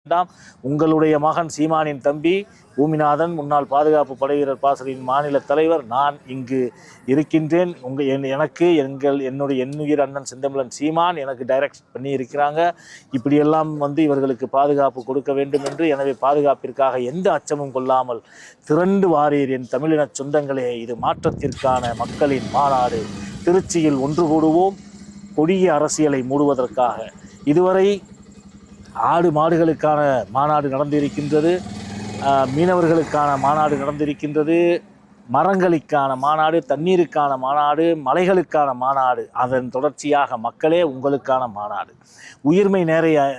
வேண்டாம். உங்களுடைய மகன் சீமானின் தம்பி பூமிநாதன், முன்னாள் பாதுகாப்பு படைவீரர் பாசறையின் மாநில தலைவர். நான் இங்கு இருக்கின்றேன். எனக்கு என்னுடைய எண்ணுயிர் அண்ணன் செந்தமிழன் சீமான் எனக்கு டைரக்ட் பண்ணி இருக்கிறாங்க. இப்படியெல்லாம் இவர்களுக்கு பாதுகாப்பு கொடுக்க வேண்டும் என்று. எனவே பாதுகாப்பிற்காக எந்த அச்சமும் கொள்ளாமல் திரண்டு வாரீர் என் தமிழின சொந்தங்களே. இது மாற்றத்திற்கான மக்களின் மாநாடு. திருச்சியில் ஒன்று கூடுவோம், கொடிய அரசியலை மூடுவதற்காக. இதுவரை ஆடு மாடுகளுக்கான மாநாடு நடந்திருக்கின்றது, மீனவர்களுக்கான மாநாடு நடந்திருக்கின்றது, மரங்களுக்கான மாநாடு, தண்ணீருக்கான மாநாடு, மலைகளுக்கான மாநாடு. அதன் தொடர்ச்சியாக மக்களே உங்களுக்கான மாநாடு. உயிர்மை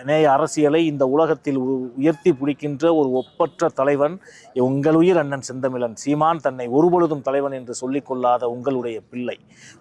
நேய அரசியலை இந்த உலகத்தில் உயர்த்தி பிடிக்கின்ற ஒரு ஒப்பற்ற தலைவன் உங்கள் உயிர் அண்ணன் செந்தமிழன் சீமான். தன்னை ஒருபொழுதும் தலைவன் என்று சொல்லிக்கொள்ளாத உங்களுடைய பிள்ளை,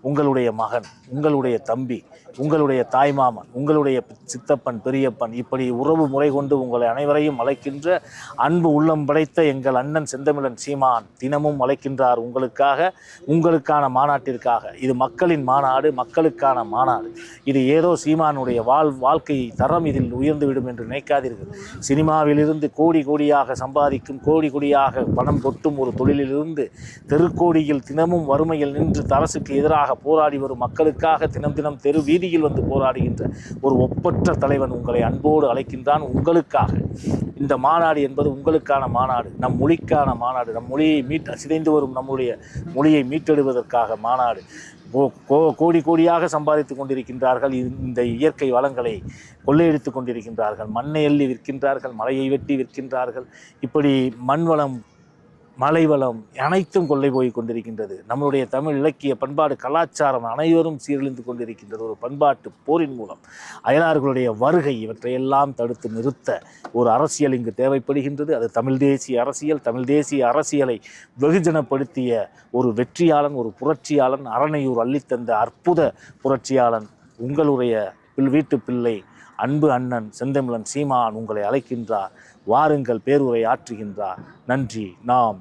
உங்களுடைய மகன், உங்களுடைய தம்பி, உங்களுடைய தாய்மாமன், உங்களுடைய சித்தப்பன், பெரியப்பன், இப்படி உறவு முறை கொண்டு உங்களை அனைவரையும் அழைக்கின்ற அன்பு உள்ளம் படைத்த எங்கள் அண்ணன் செந்தமிழன் சீமான் தினமும் அழைக்கின்றார் உங்களுக்காக, உங்களுக்கான மாநாட்டிற்காக. இது மக்களின் மாநாடு, மக்களுக்கான மாநாடு. இது ஏதோ சீமானுடைய வாழ்க்கை தரம் இதில் உயர்ந்துவிடும் என்று நினைக்காதீர்கள். சினிமாவிலிருந்து கோடி கோடியாக சம்பாதிக்கும், கோடி கோடியாக பணம் கொட்டும் ஒரு தொழிலிலிருந்து தெருக்கோடியில் தினமும் வறுமையில் நின்று அரசுக்கு எதிராக போராடி வரும் மக்களுக்காக தினம் தினம் தெரு வீதியில் வந்து போராடுகின்ற ஒரு ஒப்பற்ற தலைவன் உங்களை அன்போடு அழைக்கின்றான் உங்களுக்காக. இந்த மாநாடு என்பது உங்களுக்கான மாநாடு, நம் மொழிக்கான மாநாடு. நம் மொழியை சிதைந்து வரும் நம்முடைய மொழியை மீட்டெடுவதற்காக மாநாடு. கோடி கோடியாக சம்பாதித்து கொண்டிருக்கின்றார்கள். இந்த இயற்கை வளங்களை கொள்ளையடித்து கொண்டிருக்கின்றார்கள். மண்ணை எள்ளி விற்கின்றார்கள், மலையை வெட்டி விற்கின்றார்கள். இப்படி மண் வளம், மலை வளம் அனைத்தும் கொள்ளை போய் கொண்டிருக்கின்றது. நம்மளுடைய தமிழ் இலக்கிய பண்பாடு கலாச்சாரம் அனைவரும் சீரழிந்து கொண்டிருக்கின்றது. ஒரு பண்பாட்டு போரின் மூலம் அயலார்களுடைய வருகை இவற்றையெல்லாம் தடுத்து நிறுத்த ஒரு அரசியல் இங்கு தேவைப்படுகின்றது. அது தமிழ் தேசிய அரசியல். தமிழ் தேசிய அரசியலை வெகுஜனப்படுத்திய ஒரு வெற்றியாளன், ஒரு புரட்சியாளன், அரணையூர் அள்ளித்தந்த அற்புத புரட்சியாளன் உங்களுடைய வீட்டு பிள்ளை அன்பு அண்ணன் செந்தமிழன் சீமான் உங்களை அழைக்கின்றார். வாருங்கள், பேருரை ஆற்றுகின்றார். நன்றி. நாம்